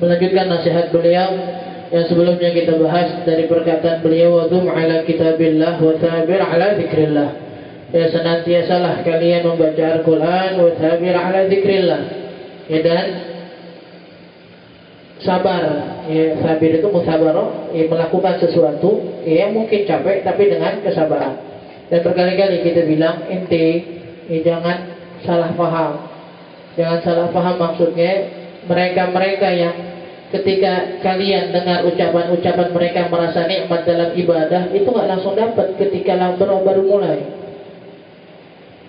melanjutkan nasihat beliau yang sebelumnya kita bahas dari perkataan beliau, wadum ala kitabillah wa tabir ala zikrillah. Ya, senantiasalah kalian membaca Al-Quran wa tabir ala zikrillah. Ya, dan sabar. Ya, sabir itu musabarah, ya, melakukan sesuatu ya mungkin capek tapi dengan kesabaran. Dan berkali-kali kita bilang ente ya, jangan salah paham. Jangan salah paham, maksudnya mereka-mereka yang ketika kalian dengar ucapan-ucapan mereka merasa nikmat dalam ibadah, itu nggak langsung dapat ketika baru mulai.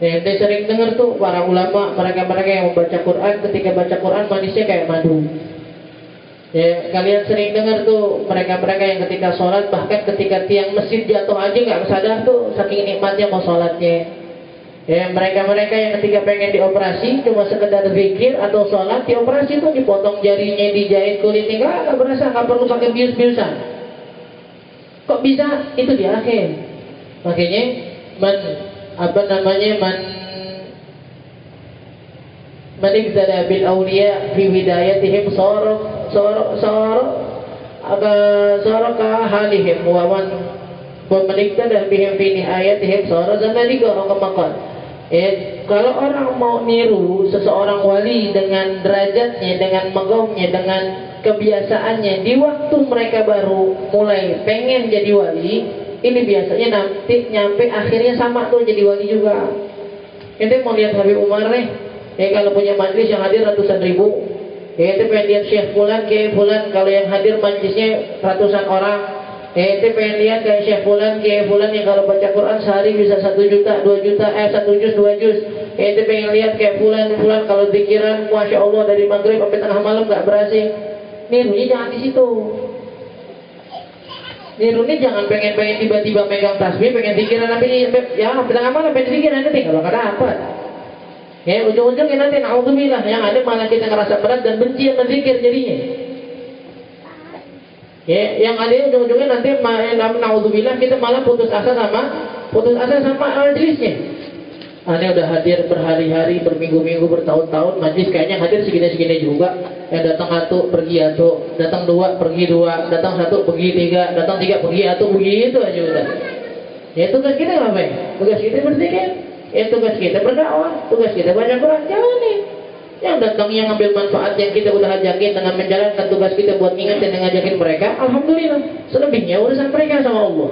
Ente sering dengar tuh para ulama, mereka-mereka yang membaca Quran, ketika baca Quran manisnya kayak madu. Ya, kalian sering dengar tuh mereka-mereka yang ketika sholat, bahkan ketika tiang masjid jatuh aja nggak sadar tuh saking nikmatnya mau sholatnya. Ya, mereka-mereka yang ketika pengen dioperasi cuma sekedar zikir atau sholat, dioperasi tuh dipotong jarinya, dijahit kulitnya, nggak berasa, nggak perlu pakai bius-biusan. Kok bisa? Itu di akhir. Makanya man ibtada bil awliya fi widayatihim ka halihim wa man ibtada bihim fi nihayatihim sara zanadiqa atau kemakan. Kalau orang mau niru seseorang wali dengan derajatnya, dengan magomnya, dengan kebiasaannya, di waktu mereka baru mulai pengen jadi wali, ini biasanya nanti nyampe akhirnya sama tuh jadi wali juga. Ente mau lihat Habib Umar nih, kalau punya majlis yang hadir ratusan ribu, ente pengen lihat Syekh Fulan, Kiai Fulan, kalau yang hadir majlisnya ratusan orang. Ente pengen lihat kayak Syekh Fulan, Kiai Fulan yang kalau baca Quran sehari bisa 1 juta, 2 juta, 1 juz, 2 juz. Ente pengen lihat kayak Fulan kalau zikiran, Masya Allah dari maghrib sampai tengah malam gak berasing. Nirunya jangan di situ. Nirunya jangan pengen tiba-tiba megang tasbih, pengen zikiran tapi ya sampai tengah malam pengen zikiran nanti kalau gak dapat. Ya ujung-ujungnya nanti naudzubillah yang ada malah kita ngerasa berat dan benci sama zikir jadinya. Ya, yang ada ujung-ujungnya nanti naudzubillah kita malah putus asa sama majelisnya. Ane udah hadir berhari-hari, berminggu-minggu, bertahun-tahun, majelis kayaknya hadir segini-segini juga. Yang datang 1 pergi 1, datang 2 pergi 2, datang 1 pergi 3, datang 3 pergi 1, begitu aja udah. Ya tugas kita ngapain? Tugas kita berzikir. Ya tugas kita berdakwah, tugas kita baca Quran, jalanin. Yang datang yang ngambil manfaat yang kita udah ajakin dengan menjalankan tugas kita buat ngingetin dan ngajakin mereka, alhamdulillah. Selebihnya urusan mereka sama Allah.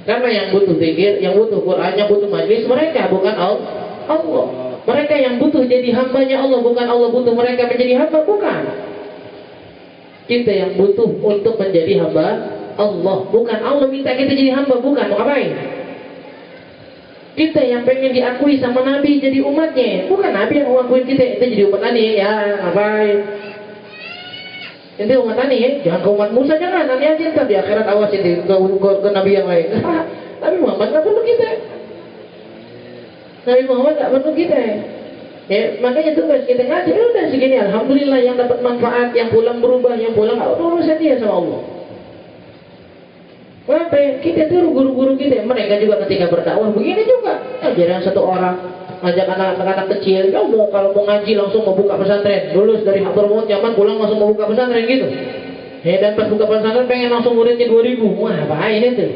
Karena yang butuh zikir, yang butuh Quran, yang butuh majlis mereka, bukan Allah. Mereka yang butuh jadi hambanya Allah, bukan Allah butuh mereka menjadi hamba, bukan. Kita yang butuh untuk menjadi hamba Allah, bukan Allah minta kita jadi hamba, bukan. Mau ngapain? Kita yang pengen diakui sama Nabi jadi umatnya, bukan Nabi yang mengakuin kita jadi umat Nabi. Ya ngapain? Ente umat Nabi ya, jangan ke umat Musa, jangan nanti aja ntar di akhirat awas ini ke Nabi yang lain. Nabi Muhammad nggak perlu kita. Nabi Muhammad nggak perlu kita. Ya makanya tugas kita ngaji udah segini, alhamdulillah yang dapat manfaat, yang pulang berubah, yang pulang urusan dia sama Allah. Kenapa? Kita tiru guru-guru kita, mereka juga ketika berdakwah begini juga. Ajaran 1 orang ngajak anak-anak kecil, ya kalau mau ngaji langsung mau buka pesantren, lulus dari Hadramaut Yaman pulang langsung mau buka pesantren gitu. Dan pas buka pesantren pengen langsung muridnya 2000, wah apain itu?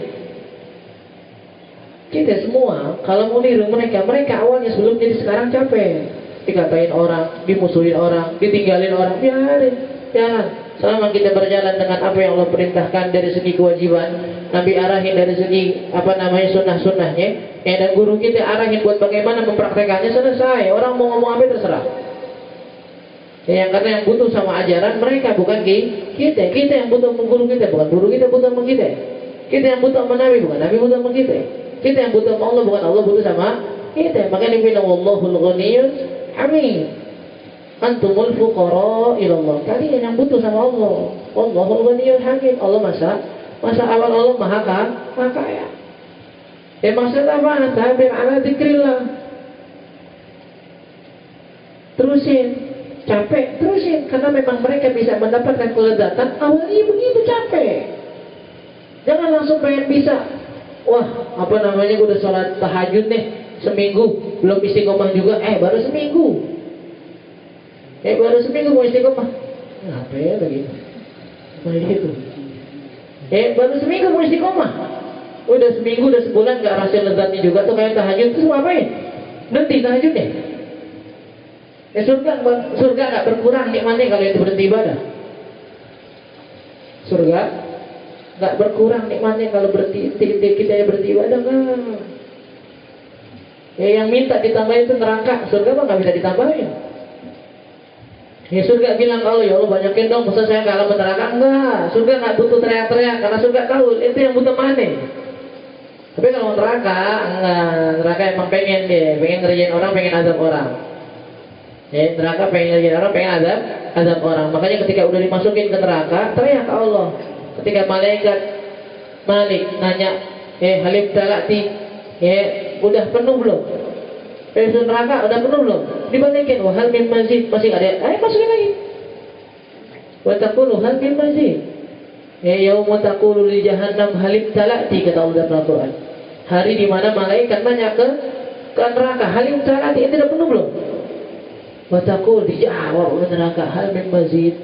Kita semua kalau mau niru mereka awalnya sebelum jadi sekarang capek, dikatain orang, dimusuhin orang, ditinggalin orang, biarin, jangan. Selama kita berjalan dengan apa yang Allah perintahkan dari segi kewajiban, Nabi arahin dari segi sunnah-sunnahnya, dan guru kita arahin buat bagaimana mempraktekannya, selesai. Orang mau ngomong apa terserah. Karena yang butuh sama ajaran mereka, bukan kita. Kita yang butuh sama guru kita, bukan guru kita butuh sama kita. Kita yang butuh sama Nabi, bukan Nabi butuh sama kita. Kita yang butuh sama Allah, bukan Allah butuh sama kita. Makanya dibilang wallahul ghaniyyul hamid. Antumul fuqara ilallah. Kalian yang butuh sama Allah. Wallahul ghaniyyul hamid. Allah masa awal Allah maha kaya. Maksud apa? Tabir ala dzikrillah. Terusin. Capek, terusin. Karena memang mereka bisa mendapatkan kelezatan. Awalnya begitu capek. Jangan langsung pengen bisa. Wah, gue udah sholat tahajud nih seminggu, belum istiqomah juga. Baru seminggu mau istiqomah. Ngapain begitu? Begitu. Baru seminggu mau istiqomah. Udah seminggu, udah sebulan gak rasa lezatnya juga tuh kayak tahajud. Terus ngapain? Berhenti tahajudnya. Surga gak berkurang nikmatnya kalau itu berhenti ibadah. Surga gak berkurang nikmatnya kalau berhenti kita berhenti ibadah kan. Yang minta ditambahin itu neraka, surga mah gak bisa ditambahin. Surga bilang kalau ya Allah banyakin dong, masa saya kalah neraka? Enggak, surga gak butuh teriak-teriak karena surga tahu itu yang butuh mana. Tapi kalau neraka, enggak, neraka emang pengen ngerjain orang, pengen azab orang. Neraka pengen ngerjain orang, pengen azab orang. Makanya ketika udah dimasukin ke neraka, teriak ke Allah. Ketika malaikat Malik nanya, Halim Talati, udah penuh belum? Pintu neraka udah penuh belum? Dibalikin, wahal min mazid, masih ada, masukin lagi. Wa taqulu hal min mazid. Yauma taqulu li jahannam halim talati, kata Allah dalam Al-Qur'an. Hari di mana malaikat nanya ke neraka, halim talati, itu udah penuh belum? Wa taqul, dijawab oleh neraka, hal min mazid.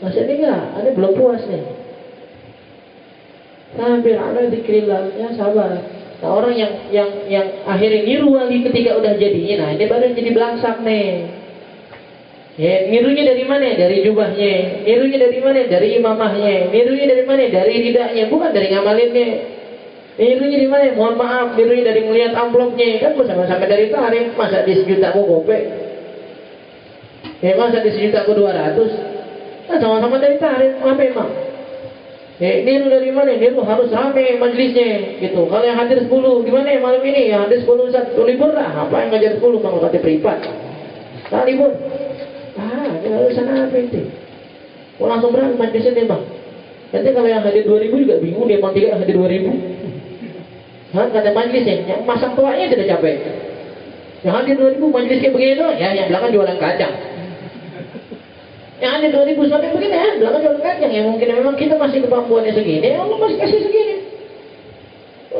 Masih ada enggak? Ada belum puas nih. Sabir ala dzikrillah, ya sabar. Nah orang yang akhirnya niru wali ketika udah jadi, nah ini baru jadi belangsak nih. Nirunya dari mana? Dari jubahnya. Nirunya dari mana? Dari imamahnya. Nirunya dari mana? Dari ridanya, bukan dari ngamalinnya. Nirunya dari mana? Mohon maaf, nirunya dari melihat amplopnya. Kan sama-sama dari tarif, masa di sejutaku gopek? Masa di sejutaku 200? Nah sama-sama dari tarif, apa emang? Niru dari mana? Niru harus rame majelisnya gitu. Kalau yang hadir 10, gimana ya malam ini? Yang hadir 10 Ustaz, libur lah. Apa yang ngajar 10 Bang kata privat? Nah libur. Ini urusan apa itu? Mau langsung berapa majelisnya nih Bang? Nanti kalau yang hadir 2000 juga bingung, dia Bang 3 hadir 2000. Kata majelisnya, yang masang tuanya sudah capek. Yang hadir 2000 majelis kayak begini doang, ya yang belakang jualan kacang. Yang ada 2000 sampai begini ya, belakang jualan kacang. Ya mungkin memang kita masih kemampuannya segini, Allah masih kasih segini.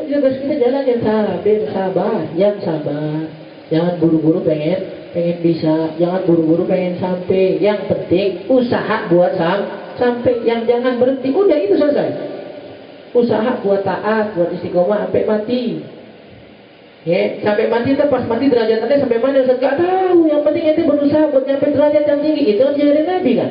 Juga kita jalan yang sabar, yang sabar. Jangan buru-buru pengen bisa, jangan buru-buru pengen sampai. Yang penting usaha buat sampai, yang jangan berhenti. Udah itu selesai. Usaha buat taat, buat istiqomah sampai mati. Sampai mati itu pas mati derajatnya sampai mana Ustaz gak tahu. Yang penting ente berusaha buat nyampe derajat yang tinggi. Itu kan jadi Nabi kan.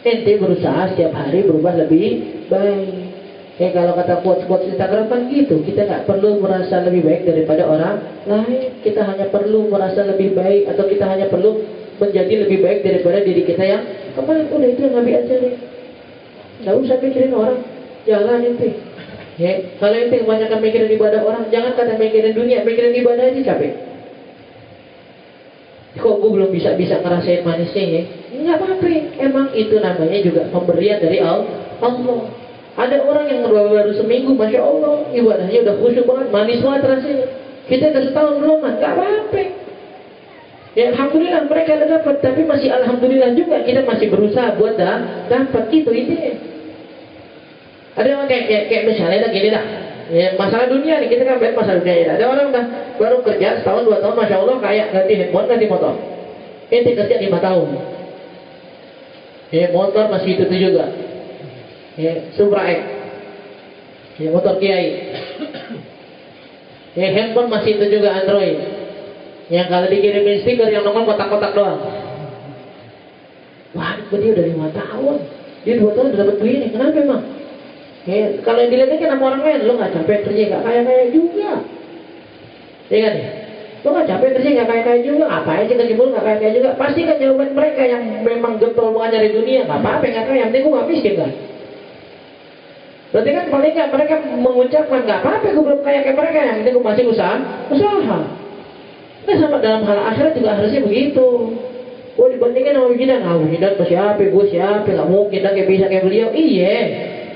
Ente berusaha setiap hari berubah lebih baik. Kalau kata quotes Instagram kan gitu. Kita gak perlu merasa lebih baik daripada orang lain. Kita hanya perlu merasa lebih baik, atau kita hanya perlu menjadi lebih baik daripada diri kita yang kemarin. Udah itu yang Nabi ajarin. Gak usah pikirin orang, jalan ente. Kalau ente kebanyakan mikirin ibadah orang, jangan kata mikirin dunia, mikirin ibadah aja capek. Kok gue belum bisa ngerasain manisnya ya? Nggak apa-apa, emang itu namanya juga pemberian dari Allah. Ada orang yang baru seminggu, Masya Allah, ibadahnya udah khusyuk banget, manis banget rasanya. Kita udah setahun belum, nggak apa-apa. Alhamdulillah mereka udah dapat, tapi masih alhamdulillah juga kita masih berusaha buat dapat itu intinya. Ada orang kayak misalnya gini dah, masalah dunia nih, kita kan bahas masalah dunia ya. Ada orang dah baru kerja setahun 2 tahun, Masya Allah kayak ganti handphone, ganti motor. Ente kerja 5 tahun, motor masih itu juga, Supra X, motor Kiai, handphone masih itu juga Android, yang kalau dikirimin stiker yang nomor kotak-kotak doang. Wah, dia udah 5 tahun, dia 2 tahun udah dapat duit nih, kenapa emang? Kalau yang dilihatnya kan sama orang lain, lo gak capek kerja, gak kaya-kaya juga. Iya kan ya? Lo gak capek kerja, gak kaya-kaya juga. Apa aja kerja mulu, gak kaya-kaya juga. Pasti kan jawaban mereka yang memang getol bukan nyari dunia. Gak apa-apa, gak kaya, yang penting gue gak miskin kan. Berarti kan paling gak mereka mengucapkan, gak apa-apa gue belum kaya kayak mereka, yang penting gue masih usaha. Nah sama dalam hal akhirat juga harusnya begitu. Gue dibandingkan sama begini, Muhammad siapa, gue siapa, gak mungkin kayak bisa kayak beliau.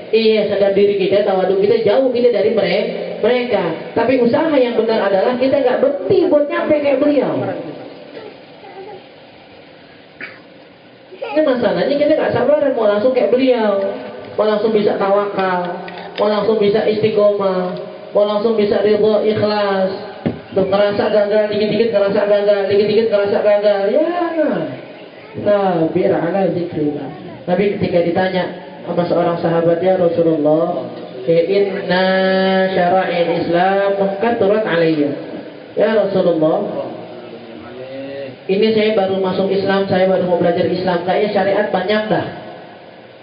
Iya, sadar diri kita, tawaduk kita jauh kita dari mereka. Tapi usaha yang benar adalah kita nggak berhenti buat nyampe kayak beliau. Ini masalahnya kita nggak sabaran mau langsung kayak beliau, mau langsung bisa tawakal, mau langsung bisa istiqomah, mau langsung bisa ridho, ikhlas. Tuh ngerasa gagal, dikit-dikit ngerasa gagal, dikit-dikit ngerasa gagal. Ya, sabir ala zikrillah. Tapi ketika ditanya sama seorang sahabat, ya Rasulullah, inna syara'il Islam munkaturat alayya. Ya Rasulullah, ini saya baru masuk Islam, saya baru mau belajar Islam, kayaknya syariat banyak dah.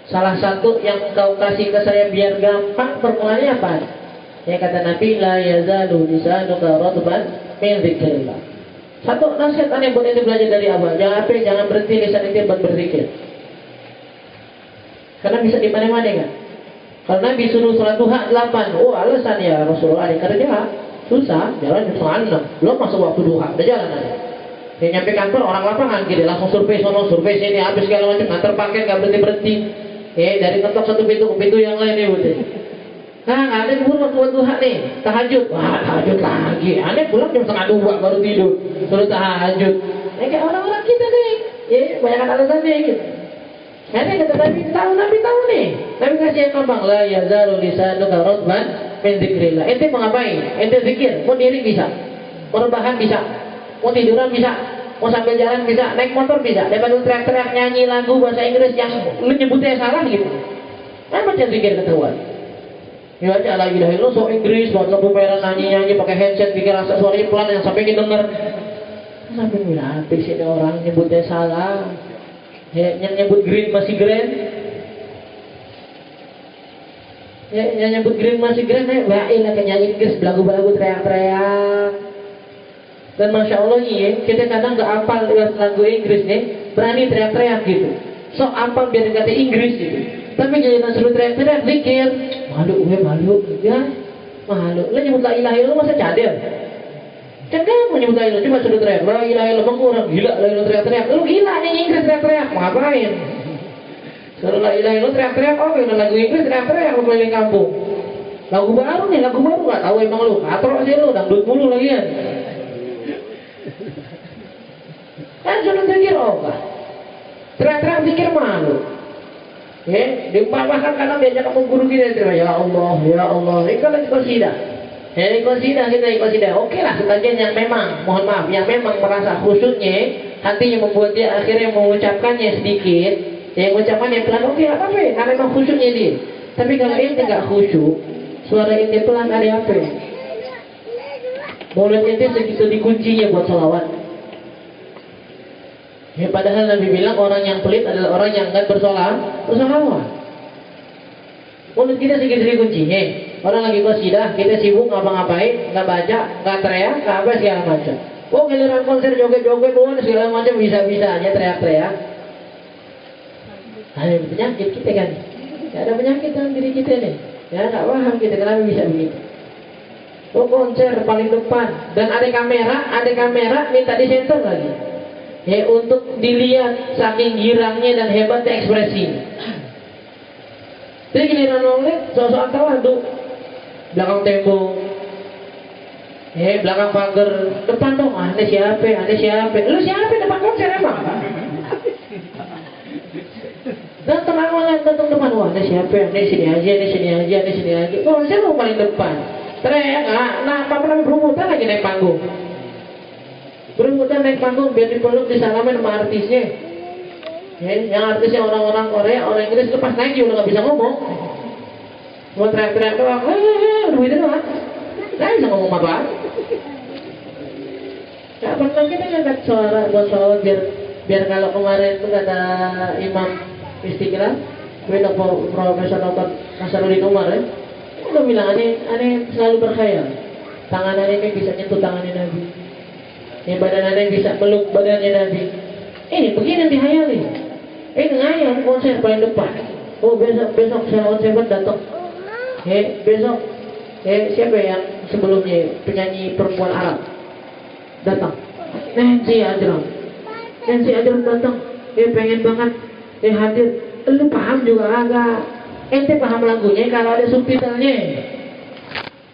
Salah satu yang kau kasih ke saya biar gampang permulaan apa? Ya kata Nabi, la yazalu lisanuka radban min dzikrillah. Satu nasihat aneh buat ini belajar dari awal. Jangan berhenti lisan itu buat berzikir. Karena bisa di mana-mana kan. Kalau Nabi suruh sholat duha 8, oh alasan ya Rasulullah ada kerja, susah, jalan jam 5:30, belum masuk waktu duha, udah jalan aja. Dia nyampe kantor orang lapangan gitu, langsung survei sono, survei sini, habis segala macam, ngantar paket nggak berhenti. Dari ketok satu pintu ke pintu yang lain nih betul. Nah, ada keburu waktu duha nih, tahajud. Wah, tahajud lagi. Aneh pulang jam 1:30 baru tidur. Suruh tahajud. Kayak orang-orang kita nih. Banyak alasan nih gitu. Karena kata Nabi tahu nih. Nabi kasih yang gampang. La yazalu lisanuka radban min dzikrillah. Ente mau ngapain? Ente zikir. Mau diri bisa. Mau rebahan bisa. Mau tiduran bisa. Mau sambil jalan bisa. Naik motor bisa. Daripada teriak-teriak nyanyi lagu bahasa Inggris yang lu nyebutnya salah gitu. Nah, macam zikir ketahuan. Ya aja la ilaha illallah so Inggris buat lampu merah nyanyi pakai headset bikin rasa suaranya pelan yang sampai kita denger. Sampai bilang habis ini orang nyebutnya salah. Yang nyebut green masih green. Yang nyebut green masih green, baik lah nyanyi Inggris belagu-belagu teriak-teriak. Dan masya Allah kita kadang nggak hafal lagu Inggris nih, berani teriak-teriak gitu. So apa biar kata Inggris gitu. Tapi jangan suruh teriak-teriak zikir. Malu ya. Malu. Lu nyebut la ilaha illallah masa cadel? Kan kamu nyebut la ilaha, cuma suruh teriak la ilaha illallah, orang gila la ilaha teriak-teriak. Lu gila nih Inggris teriak-teriak, mau ngapain? Suruh la ilaha illallah teriak-teriak, oke, lagu Inggris teriak-teriak lu keliling kampung. Lagu baru nggak tahu emang lu. Katro sih lu, dangdut mulu lagi kan. Kan suruh zikir enggak. Teriak-teriak zikir malu. Diumpamakan karena diajak kamu guru kita terima ya Allah, ikut qasidah. Qasidah. Oke lah sebagian yang memang, mohon maaf, yang memang merasa khusyuknya, hatinya membuat dia akhirnya mengucapkannya sedikit, yang mengucapkannya pelan, oke apa? Karena memang khusyuknya dia. Tapi kalau ente nggak khusyuk, suara ente pelan ada apa? Mulut ente segitu dikuncinya buat sholawat. Padahal Nabi bilang orang yang pelit adalah orang yang enggak bersolawat. Mulut kita sedikit kuncinya. Orang lagi qasidah, kita sibuk ngapa-ngapain, nggak baca, nggak teriak, nggak apa segala macam. Giliran konser joget-joget segala macam bisa-bisa aja teriak-teriak. Ada penyakit kita kan? Nggak ada penyakit dalam diri kita nih. Ya nggak paham kita kenapa bisa begitu. Konser paling depan dan ada kamera minta disensor lagi. Untuk dilihat saking girangnya dan hebatnya ekspresi. Jadi giliran noleh, sosok tawadhu, belakang tembok, belakang pagar, depan dong, ane siapa? Lu siapa depan konser emang? Datang awalnya, datang depan, wah ane siapa? Ane sini aja. Konser lu paling depan. Teriak, apa namanya berumutan lagi naik panggung. Berumutan naik panggung biar dipeluk disalamin sama artisnya. Yang artisnya orang-orang Korea, orang Inggris itu pas naik juga nggak bisa ngomong. Mau teriak-teriak doang, duit doang. Nggak bisa ngomong apa. Nggak pernah kita ngangkat suara buat sholawat biar kalau kemarin itu kata Imam Istiqlal, Profesor Dr. Nasaruddin Umar udah bilang aneh selalu berkhayal. Tangan aneh ini bisa nyentuh tangannya Nabi. Badan aneh bisa meluk badannya Nabi. Ini begini dihayali. Ngayal konser paling depan. Besok Shalawat Seven datang. Besok siapa yang sebelumnya penyanyi perempuan Arab datang. Nancy Ajram datang. Pengen banget hadir. Lu paham juga agak. Ente paham lagunya kalau ada subtitlenya.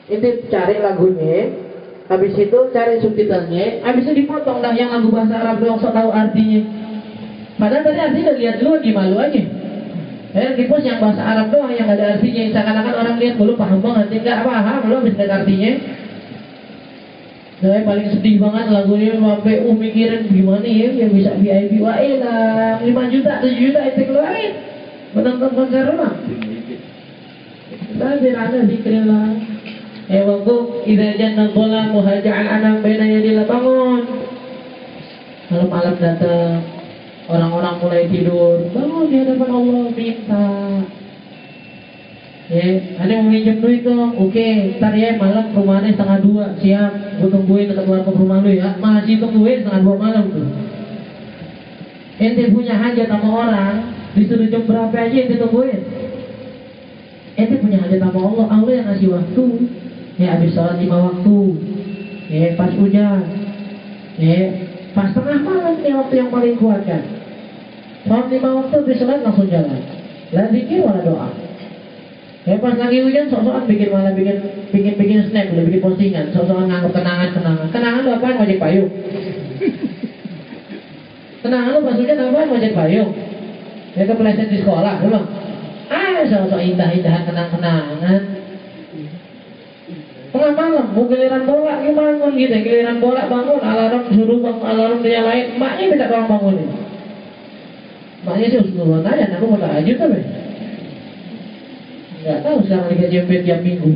Ente cari lagunya. Habis itu cari subtitlenya, habis itu dipotong dah yang lagu bahasa Arab doang sok tahu artinya. Padahal tadi artinya udah lihat dulu, malu aja. Dipos yang bahasa Arab doang yang gak ada artinya, seakan-akan orang lihat belum paham banget, nggak paham, belum habis lihat artinya. Saya paling sedih banget lagunya sampai mikirin gimana ya yang bisa VIP lah 5 juta, 7 juta itu keluarin. menonton konser lah. Tapi ada zikrillah. Waktu idza janna dhalam muhaja'al anam baina yadil bangun. Kalau malam datang, orang-orang mulai tidur, bangun di hadapan Allah minta. Ada yang minjem duit dong, oke, ntar ya malam rumahnya 1:30, siap, gue tungguin dekat warkop rumah lu ya, masih tungguin 1:30 malam tuh. Ente punya hajat sama orang, disuruh jam berapa aja ente tungguin. Ente punya hajat sama Allah, Allah yang ngasih waktu. Habis sholat 5 waktu, pas hujan, pas tengah malam nih waktu yang paling kuat kan. Sholat 5 waktu, habis sholat langsung jalan. Lah zikir wala doa. Pas lagi hujan, sok-sokan bikin snap, udah bikin postingan, sok-sokan nganggap kenangan. Kenangan lu apaan? Ngojek payung. Kenangan lu pas hujan apaan? Ngojek payung. Kepleset di sekolah, belum? Sok-sok indah-indahan kenang-kenangan. Tengah malam, mau giliran bola bangun gitu, giliran bola bangun, alarm suruh bangun, alarm dinyalain, emaknya minta tolong bangunin. Emaknya sih usul aja, aku mau tahajud tapi nggak tahu sekarang Liga Champions tiap minggu.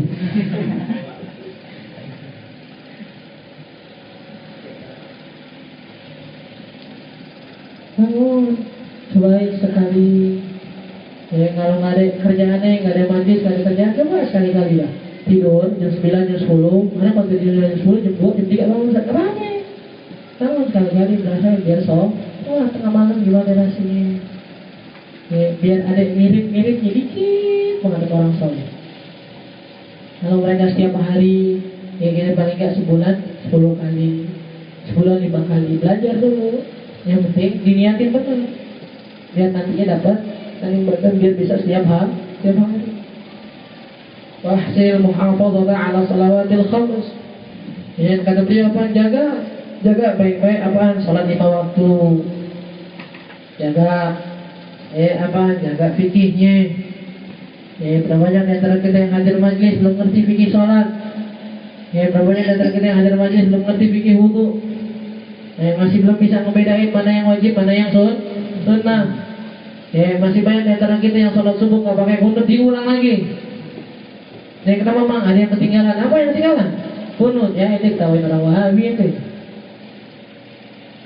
Bangun, sebaik sekali. Kalau nggak ada kerjaannya, nggak ada majlis, nggak ada kerjaan, coba sekali-kali ya. Tidur jam 9, jam 10, mana kalau tidur jam 10, jam 2, jam 3 bangun rame. Bangun sekali-kali berasa biar tengah malam gimana rasanya. Biar ada mirip-miripnya dikit menghadap orang soleh. Kalau mereka setiap hari, kita paling nggak sebulan 10 kali, sebulan 5 kali, belajar dulu. Yang penting diniatin betul, biar nantinya dapat dan yang berkah biar bisa setiap hari. Wahsil muhafadzata ala salawatil khams. Yang kata beliau apa? Jaga baik-baik apaan? Salat 5 waktu. Jaga jaga fikihnya. Berapa banyak di antara kita yang hadir majlis belum ngerti fikih salat. Berapa banyak di antara kita yang hadir majlis belum ngerti fikih wudu. Masih belum bisa membedain mana yang wajib, mana yang sunnah. Masih banyak di antara kita yang salat subuh nggak pakai kunut, diulang lagi. Kenapa mang? Ada yang ketinggalan. Apa yang ketinggalan? Kunut ya, ini ketahuin orang Wahabi itu.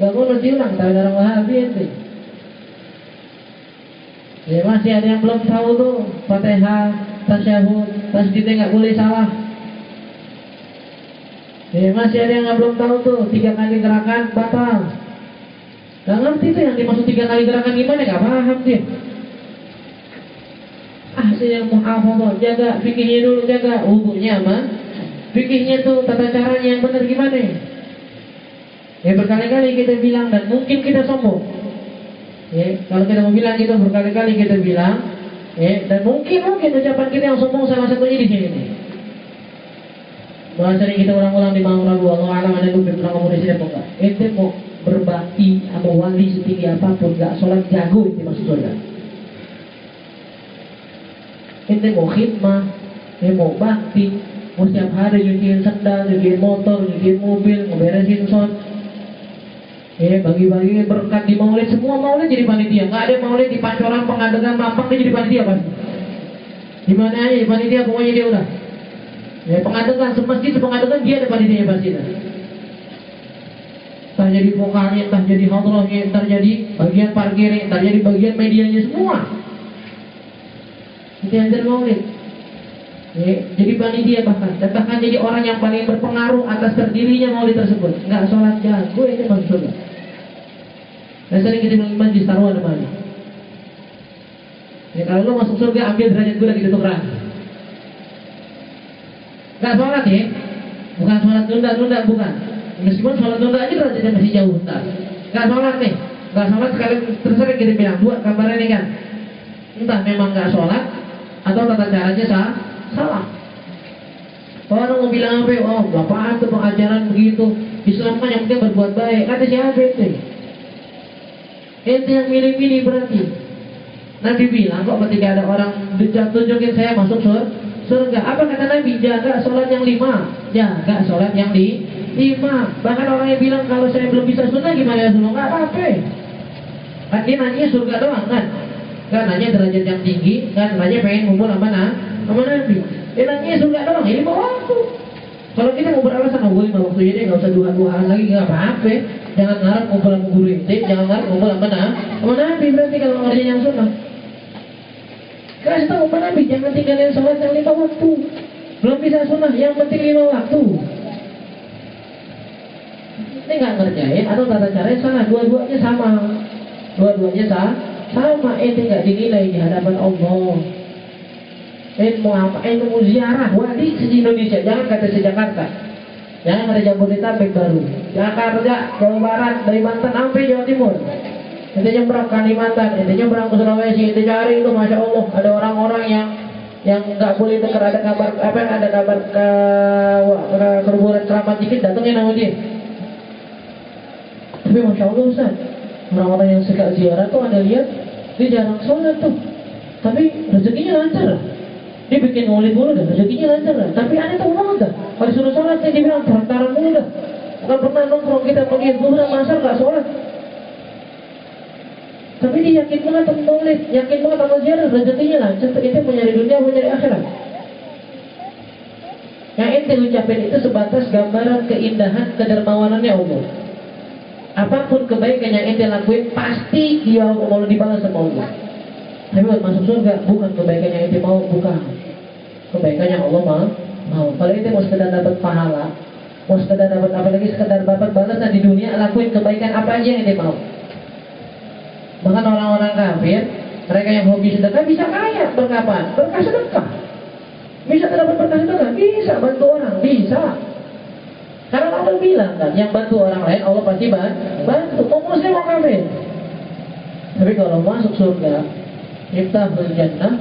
Gak kunut diulang, ketahuin orang Wahabi itu. Masih ada yang belum tahu tuh Fatihah, tasyahud, tasbihnya nggak boleh salah. Masih ada yang belum tahu tuh 3 kali gerakan batal. Gak ngerti tuh yang dimaksud 3 kali gerakan gimana, gak paham dia. Yang muhafadzah, jaga fikihnya dulu, jaga wudunya mah. Fikihnya tuh tata caranya yang benar gimana? Berkali-kali kita bilang dan mungkin kita sombong. Kalau kita mau bilang gitu berkali-kali kita bilang, dan mungkin ucapan kita yang sombong salah satunya di sini. Bahwa sering kita ulang-ulang di mau ragu Allah alam ada lu pernah ngomong di sini apa enggak? Ente mau berbakti atau wali setinggi apapun, nggak sholat jago itu maksud surga. Ente mau khidmah, mau bakti, mau setiap hari nyuciin sendal, nyuciin motor, nyuciin mobil, ngeberesin sound, bagi-bagi berkat di maulid, semua maulid jadi panitia. Nggak ada maulid di Pancoran, Pengadegan, Mampang dia jadi panitia pasti. Di mana aja di panitia pokoknya dia udah. Pengadegan, semasjid sepengadegan dia ada panitianya pasti. Entah jadi vokalnya, entah jadi hadrohnya, entah jadi bagian parkirnya, entah jadi bagian medianya semua. Itu yang dari maulid. Jadi panitia bahkan jadi orang yang paling berpengaruh atas terdirinya maulid tersebut. Nggak sholat jago itu maksudnya. Dan sering kita bilang majlis taruhan mana. Kalau lo masuk surga ambil derajat gue lagi tukeran. Nggak sholat bukan sholat nunda bukan. Meskipun sholat nunda aja derajatnya masih jauh bentar. Nggak sholat nggak sholat sekali terserah kita bilang buat gambarnya nih kan. Entah memang nggak sholat atau tata caranya salah. Orang mau bilang apa? Oh, apaan tuh pengajaran begitu? Islam kan yang penting berbuat baik. Kata siapa itu? Itu yang milih-milih berarti. Nabi bilang kok ketika ada orang tunjukin saya masuk surga. Apa kata Nabi? Jaga sholat yang 5. Jaga sholat yang 5. Bahkan orang yang bilang kalau saya belum bisa sunnah gimana ya sunnah? Nggak apa-apa. Kan dia nanya surga doang kan? nggak nanya derajat yang tinggi, nggak nanya pengen ngumpul sama Nabi. Dia nanya surga doang, ini mau waktu. Kalau kita mau beralasan, oh gue 5 waktu ini nggak usah duha-duhaan lagi, nggak apa-apa. Jangan ngarep ngumpul sama guru inti, jangan ngarep ngumpul sama Nabi berarti kalau ngerjain yang sunnah. Kasih tahu sama Nabi, jangan tinggalin sholat yang 5 waktu. Belum bisa sunnah, yang penting 5 waktu. Ini nggak ngerjain atau tata caranya salah, dua-duanya sama. Dua-duanya sama, ini nggak dinilai di hadapan Allah. Mau apa? Mau ziarah wali se-Indonesia, jangan kata se-Jakarta. Jangan ada Jabodetabek baru. Jakarta, Jawa Barat, dari Banten sampai Jawa Timur. Ente nyebrang Kalimantan, ente nyebrang ke Sulawesi, ente cari itu, masya Allah, ada orang-orang yang nggak boleh dengar ada kabar kerburan keramat dikit, datangin nama dia. Tapi masya Allah Ustaz, orang-orang yang suka ziarah tuh ada lihat dia jarang sholat tuh, tapi rezekinya lancar. Dia bikin maulid mulu dah, rezekinya lancar dah. Tapi aneh tahu banget dah, kalau suruh sholat dia bilang perantaran mulu dah. Nggak pernah nongkrong kita pergi zuhur masar nggak sholat. Tapi dia yakin banget sama maulid, yakin banget sama ziarah, rezekinya lancar. Itu mencari dunia, mencari akhirat. Yang ente ucapin itu sebatas gambaran keindahan kedermawanannya Allah. Apapun kebaikan yang ente lakuin pasti dia mau dibalas sama Allah. Tapi buat masuk surga bukan kebaikan yang ente mau, bukan kebaikan yang Allah mau. Kalau ente mau sekedar dapat pahala, mau sekedar dapat apalagi sekedar dapat balasan di dunia, lakuin kebaikan apa aja yang ente mau. Bahkan orang-orang kafir, mereka yang hobi sedekah bisa kaya berkapan? Berkah sedekah. Bisa dapat berkah sedekah, bisa bantu orang, bisa. Karena Allah bilang kan, yang bantu orang lain Allah pasti bantu. Mau muslim mau kafir. Tapi kalau masuk surga, Miftahul Jannah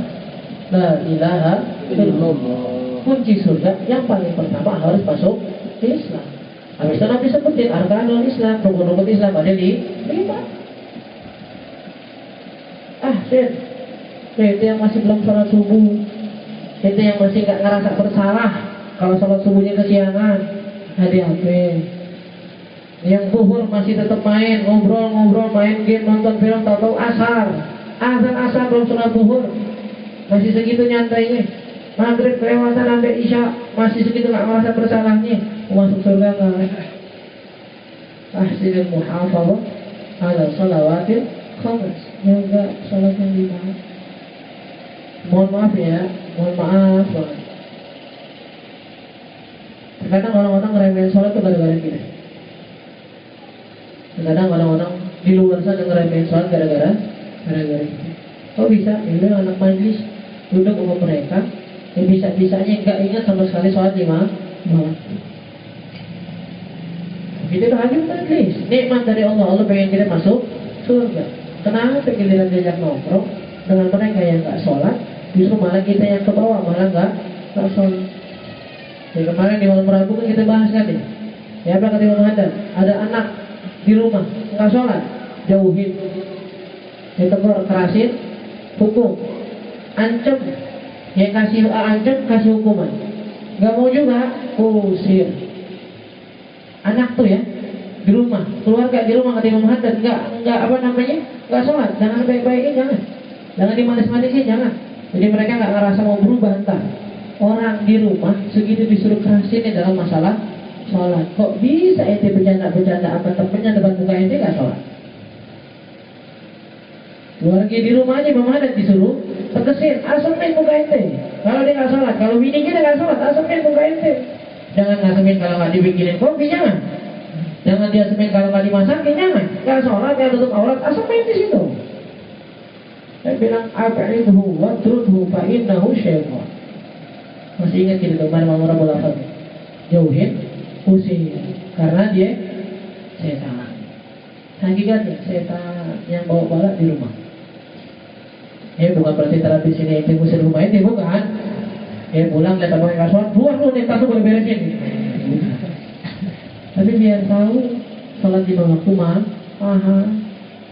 la ilaha illallah. Kunci surga yang paling pertama harus masuk Islam. Habis itu Nabi sebutin arkanul Islam, rukun-rukun Islam ada di 5. Itu yang masih belum sholat subuh, itu yang masih nggak ngerasa bersalah kalau sholat subuhnya kesiangan. Hati-hati. Yang zuhur masih tetap main, ngobrol, main game, nonton film, tahu-tahu azan belum sholat zuhur, masih segitu nyantainya. Maghrib kelewatan sampai isya, masih segitu nggak merasa bersalahnya. Masuk surga nggak? Ahsinul muhafadzah ala shalawatil khams, jaga sholat yang 5. Mohon maaf ya, mohon maaf. Kadang orang-orang ngeremehin sholat itu gara-gara kita. Kadang orang-orang di luar sana ngeremehin sholat gara-gara kita. Oh bisa, ini anak majlis duduk sama mereka, yang bisa-bisanya nggak ingat sama sekali sholat 5 malam. Itu tahajud majlis, nikmat dari Allah. Allah pengen kita masuk surga. Kenapa giliran diajak nongkrong dengan mereka yang nggak sholat, justru malah kita yang ke bawah, malah nggak sholat. Ya, kemarin di malam Rabu kan kita bahas kan ya apa kata Imam Haddad, ada anak di rumah nggak sholat, jauhin, ditegur, kerasin, hukum, ancam, ya kasih hukuman, nggak mau juga, usir. Anak tuh ya di rumah, keluarga di rumah kata Imam Haddad nggak sholat, jangan baik-baikin, jangan dimanis-manisin, jangan. Jadi mereka nggak ngerasa mau berubah entar. Orang di rumah segitu disuruh kerasin dalam masalah sholat. Kok bisa ente bercanda apa temennya depan muka ente nggak sholat? Keluarga di rumah aja Imam Haddad disuruh tegesin, asemin muka ente. Kalau dia nggak sholat, kalau bininya dia nggak sholat, asemin muka ente. Jangan ngasemin kalau nggak dibikinin kopi, jangan. Jangan diasemin kalau nggak dimasakin, jangan. Nggak sholat, nggak tutup aurat, asemin di situ. Saya bilang ab'idhu wa trudhu fa innahu syaitan. Masih ingat kita kemarin Imam Rabbul Afad, jauhin, usir, karena dia setan. Hakikatnya setan yang bawa balak di rumah. Ya bukan berarti terapi sini itu musir rumah ini, bukan. Ya pulang lihat apa yang sholat, buang lu nih tas boleh beresin. Tapi biar tahu sholat 5 waktu mahal,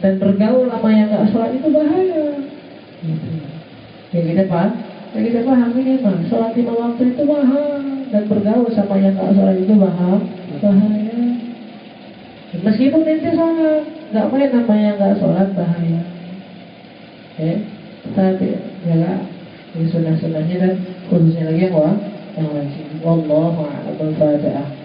dan bergaul sama yang nggak sholat itu bahaya. Yang kita paham ini mah, sholat 5 waktu itu mahal, dan bergaul sama yang nggak sholat itu bahaya. Meskipun ente sholat, nggak main sama yang nggak sholat bahaya. Tapi jaga sunnah-sunnahnya dan khususnya lagi yang wajib. Wallahu a'lam. Al-Fatihah.